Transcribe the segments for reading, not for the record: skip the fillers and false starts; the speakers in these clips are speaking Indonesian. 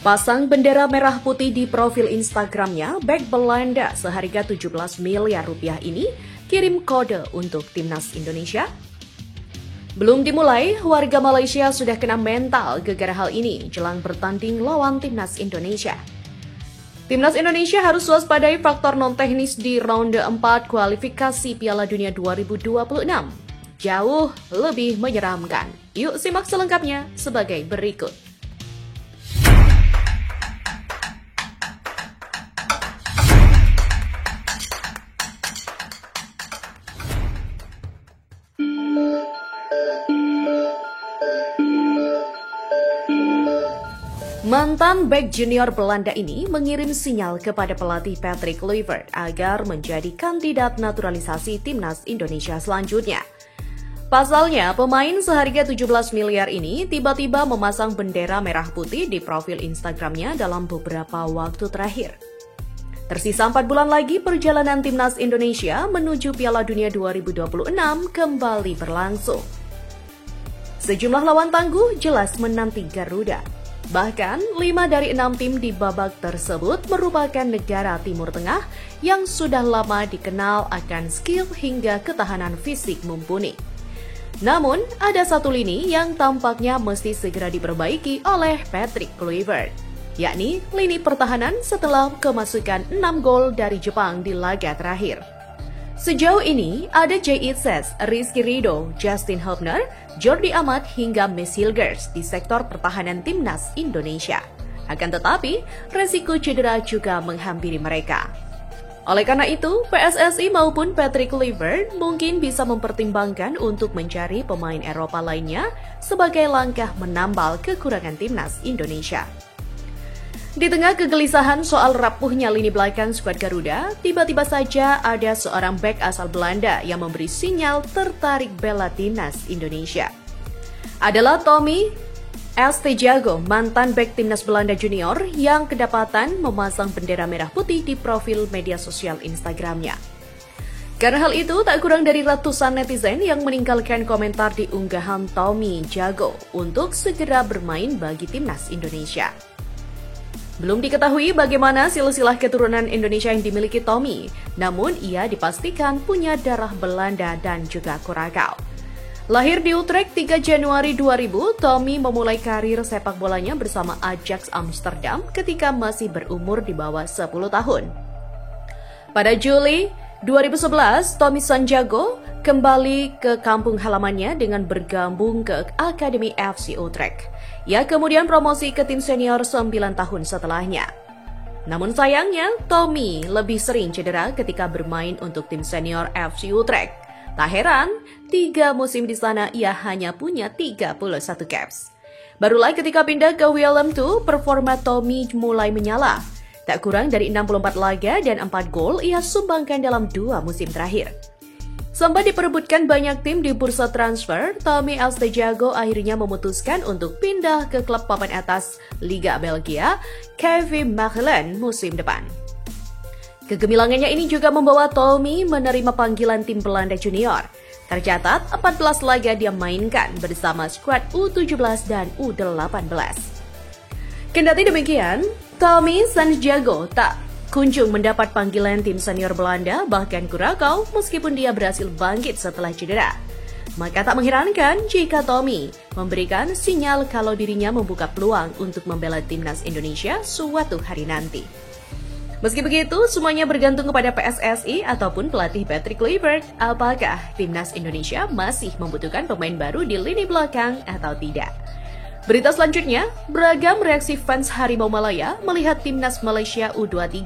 Pasang bendera merah putih di profil Instagramnya, bek Belanda seharga 17 miliar rupiah ini kirim kode untuk timnas Indonesia. Belum dimulai, warga Malaysia sudah kena mental gara-gara hal ini jelang bertanding lawan timnas Indonesia. Timnas Indonesia harus waspadai faktor non-teknis di ronde 4 kualifikasi Piala Dunia 2026. Jauh lebih menyeramkan. Yuk simak selengkapnya sebagai berikut. Mantan bek junior Belanda ini mengirim sinyal kepada pelatih Patrick Kluivert agar menjadi kandidat naturalisasi timnas Indonesia selanjutnya. Pasalnya, pemain seharga 17 miliar ini tiba-tiba memasang bendera merah putih di profil Instagramnya dalam beberapa waktu terakhir. Tersisa 4 bulan lagi perjalanan timnas Indonesia menuju Piala Dunia 2026 kembali berlangsung. Sejumlah lawan tangguh jelas menanti Garuda. Bahkan, 5 dari 6 tim di babak tersebut merupakan negara Timur Tengah yang sudah lama dikenal akan skill hingga ketahanan fisik mumpuni. Namun, ada satu lini yang tampaknya mesti segera diperbaiki oleh Patrick Kluivert, yakni lini pertahanan setelah kemasukan 6 gol dari Jepang di laga terakhir. Sejauh ini, ada Jay Itzes, Rizky Ridho, Justin Hubner, Jordi Amat hingga Mes Hilgers di sektor pertahanan timnas Indonesia. Akan tetapi, resiko cedera juga menghampiri mereka. Oleh karena itu, PSSI maupun Patrick Kluivert mungkin bisa mempertimbangkan untuk mencari pemain Eropa lainnya sebagai langkah menambal kekurangan timnas Indonesia. Di tengah kegelisahan soal rapuhnya lini belakang skuad Garuda, tiba-tiba saja ada seorang bek asal Belanda yang memberi sinyal tertarik bela timnas Indonesia. Adalah Tommy Elstejaugo, mantan bek timnas Belanda junior yang kedapatan memasang bendera merah putih di profil media sosial Instagramnya. Karena hal itu, tak kurang dari ratusan netizen yang meninggalkan komentar di unggahan Tommy Jago untuk segera bermain bagi timnas Indonesia. Belum diketahui bagaimana silsilah keturunan Indonesia yang dimiliki Tommy, namun ia dipastikan punya darah Belanda dan juga Curaçao. Lahir di Utrecht 3 Januari 2000, Tommy memulai karir sepak bolanya bersama Ajax Amsterdam ketika masih berumur di bawah 10 tahun. Pada Juli 2011, Tommy Sanjago kembali ke kampung halamannya dengan bergabung ke Akademi FC Utrecht. Ia kemudian promosi ke tim senior 9 tahun setelahnya. Namun sayangnya, Tommy lebih sering cedera ketika bermain untuk tim senior FC Utrecht. Tak heran, 3 musim di sana ia hanya punya 31 caps. Barulah ketika pindah ke Willem II, performa Tommy mulai menyala. Tak kurang dari 64 laga dan 4 gol ia sumbangkan dalam 2 musim terakhir. Sempat diperebutkan banyak tim di bursa transfer, Tommy Elstejaugo akhirnya memutuskan untuk pindah ke klub papan atas Liga Belgia, KV Mechelen musim depan. Kegemilangannya ini juga membawa Tommy menerima panggilan tim Belanda junior. Tercatat 14 laga dia mainkan bersama skuad U17 dan U18. Kendati demikian, Tommy Sanjago tak kunjung mendapat panggilan tim senior Belanda, bahkan Curaçao, meskipun dia berhasil bangkit setelah cedera. Maka tak mengherankan jika Tommy memberikan sinyal kalau dirinya membuka peluang untuk membela timnas Indonesia suatu hari nanti. Meski begitu, semuanya bergantung kepada PSSI ataupun pelatih Patrick Kluivert, apakah timnas Indonesia masih membutuhkan pemain baru di lini belakang atau tidak. Berita selanjutnya, beragam reaksi fans Harimau Malaya melihat timnas Malaysia U23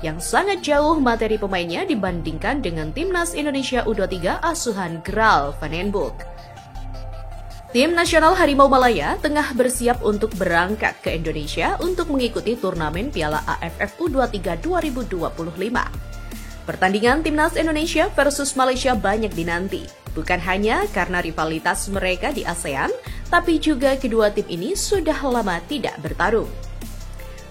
yang sangat jauh materi pemainnya dibandingkan dengan timnas Indonesia U23 asuhan Gral Van den Boeck. Tim nasional Harimau Malaya tengah bersiap untuk berangkat ke Indonesia untuk mengikuti turnamen Piala AFF U23 2025. Pertandingan timnas Indonesia versus Malaysia banyak dinanti, bukan hanya karena rivalitas mereka di ASEAN, tapi juga kedua tim ini sudah lama tidak bertarung.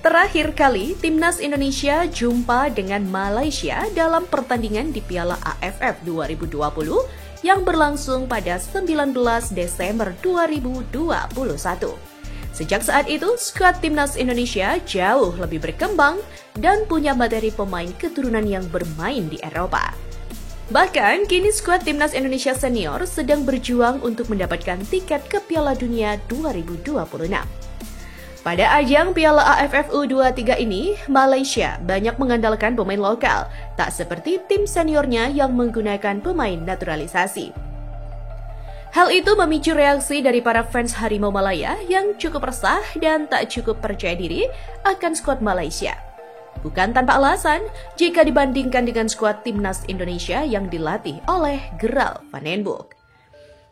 Terakhir kali, timnas Indonesia jumpa dengan Malaysia dalam pertandingan di Piala AFF 2020 yang berlangsung pada 19 Desember 2021. Sejak saat itu, skuad Timnas Indonesia jauh lebih berkembang dan punya materi pemain keturunan yang bermain di Eropa. Bahkan, kini skuad Timnas Indonesia Senior sedang berjuang untuk mendapatkan tiket ke Piala Dunia 2026. Pada ajang Piala AFF U23 ini, Malaysia banyak mengandalkan pemain lokal, tak seperti tim seniornya yang menggunakan pemain naturalisasi. Hal itu memicu reaksi dari para fans Harimau Malaya yang cukup resah dan tak cukup percaya diri akan skuad Malaysia. Bukan tanpa alasan jika dibandingkan dengan skuad Timnas Indonesia yang dilatih oleh Gerald van den Bosch.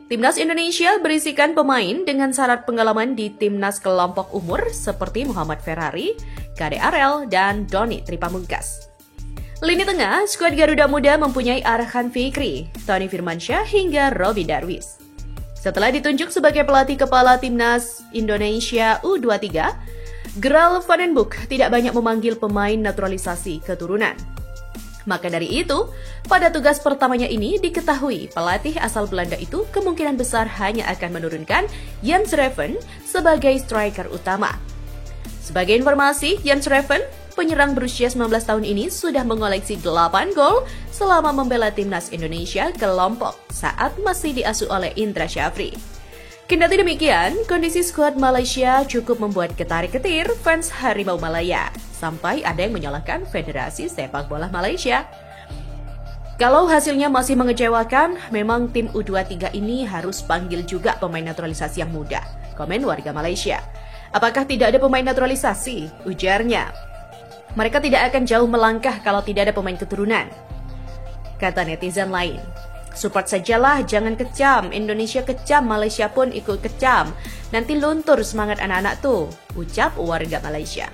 Timnas Indonesia berisikan pemain dengan syarat pengalaman di timnas kelompok umur seperti Muhammad Ferrari, Kade Arel, dan Doni Tripamungkas. Lini tengah, skuad Garuda Muda mempunyai Arhan Fikri, Tony Firmansyah, hingga Robby Darwish. Setelah ditunjuk sebagai pelatih kepala Timnas Indonesia U23, Gerald van den Bosch tidak banyak memanggil pemain naturalisasi keturunan. Maka dari itu, pada tugas pertamanya ini diketahui pelatih asal Belanda itu kemungkinan besar hanya akan menurunkan Jens Reven sebagai striker utama. Sebagai informasi, Jens Reven, penyerang berusia 19 tahun ini sudah mengoleksi 8 gol selama membela Timnas Indonesia ke Lombok saat masih diasuh oleh Indra Syafri. Kendati demikian, kondisi skuad Malaysia cukup membuat ketarik-ketir fans Harimau Malaya, sampai ada yang menyalahkan Federasi Sepak Bola Malaysia. Kalau hasilnya masih mengecewakan, memang tim U23 ini harus panggil juga pemain naturalisasi yang muda, komen warga Malaysia. Apakah tidak ada pemain naturalisasi? Ujarnya. Mereka tidak akan jauh melangkah kalau tidak ada pemain keturunan, kata netizen lain. Support sajalah, jangan kecam. Indonesia kecam, Malaysia pun ikut kecam. Nanti luntur semangat anak-anak tuh, ucap warga Malaysia.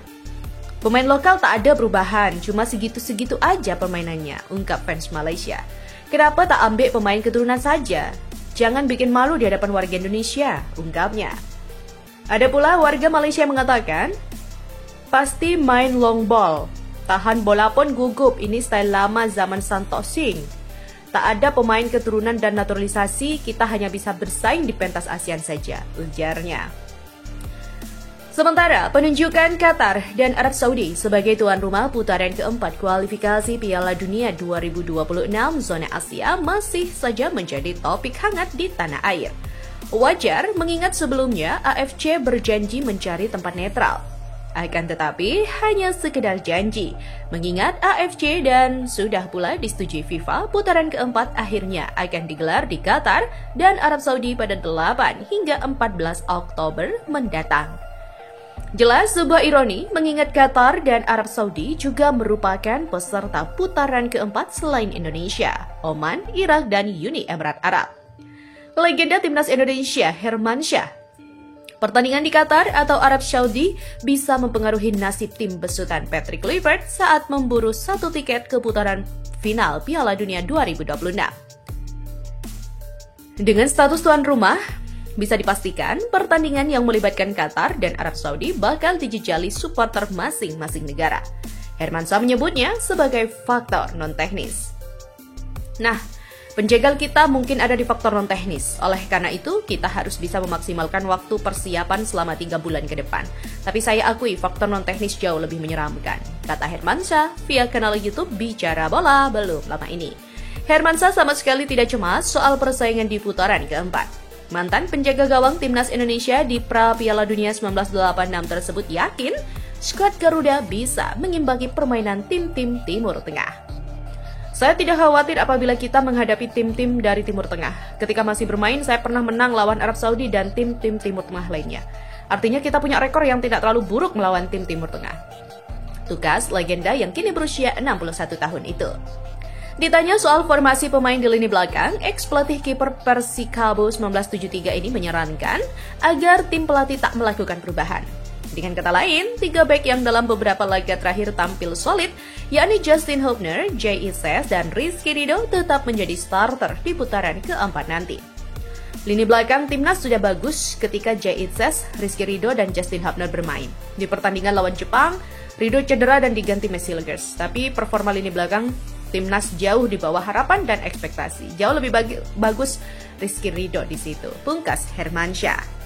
Pemain lokal tak ada perubahan, cuma segitu-segitu aja permainannya, ungkap fans Malaysia. Kenapa tak ambil pemain keturunan saja? Jangan bikin malu di hadapan warga Indonesia, ungkapnya. Ada pula warga Malaysia yang mengatakan, pasti main long ball. Tahan bola pun gugup, ini style lama zaman Santok Singh. Tak ada pemain keturunan dan naturalisasi, kita hanya bisa bersaing di pentas ASEAN saja, ujarnya. Sementara, penunjukan Qatar dan Arab Saudi sebagai tuan rumah putaran keempat kualifikasi Piala Dunia 2026 zona Asia masih saja menjadi topik hangat di tanah air. Wajar mengingat sebelumnya AFC berjanji mencari tempat netral. Akan tetapi, hanya sekedar janji, mengingat AFC dan sudah pula disetujui FIFA, putaran keempat akhirnya akan digelar di Qatar dan Arab Saudi pada 8 hingga 14 Oktober mendatang. Jelas sebuah ironi, mengingat Qatar dan Arab Saudi juga merupakan peserta putaran keempat selain Indonesia, Oman, Irak, dan Uni Emirat Arab. Legenda Timnas Indonesia, Hermansyah. Pertandingan di Qatar atau Arab Saudi bisa mempengaruhi nasib tim besutan Patrick Kluivert saat memburu satu tiket ke putaran final Piala Dunia 2026. Dengan status tuan rumah, bisa dipastikan pertandingan yang melibatkan Qatar dan Arab Saudi bakal dijejali supporter masing-masing negara. Hermansyah menyebutnya sebagai faktor non-teknis. Nah, penjagal kita mungkin ada di faktor non-teknis. Oleh karena itu, kita harus bisa memaksimalkan waktu persiapan selama 3 bulan ke depan. Tapi saya akui faktor non-teknis jauh lebih menyeramkan, kata Hermansyah via kanal YouTube Bicara Bola belum lama ini. Hermansyah sama sekali tidak cemas soal persaingan di putaran keempat. Mantan penjaga gawang Timnas Indonesia di pra Piala Dunia 1986 tersebut yakin skuad Garuda bisa mengimbangi permainan tim-tim Timur Tengah. Saya tidak khawatir apabila kita menghadapi tim-tim dari Timur Tengah. Ketika masih bermain, saya pernah menang lawan Arab Saudi dan tim-tim Timur Tengah lainnya. Artinya kita punya rekor yang tidak terlalu buruk melawan tim Timur Tengah. Tugas legenda yang kini berusia 61 tahun itu. Ditanya soal formasi pemain di lini belakang, ex-pelatih kiper Persikabo 1973 ini menyarankan agar tim pelatih tak melakukan perubahan. Dengan kata lain, 3 bek yang dalam beberapa laga terakhir tampil solid, yakni Justin Hubner, Jay Ises, dan Rizky Ridho tetap menjadi starter di putaran keempat nanti. Lini belakang timnas sudah bagus ketika Jay Ises, Rizky Ridho, dan Justin Hubner bermain. Di pertandingan lawan Jepang, Ridho cedera dan diganti Messi Legers. Tapi performa lini belakang timnas jauh di bawah harapan dan ekspektasi. Jauh lebih bagus Rizky Ridho di situ, pungkas Hermansyah.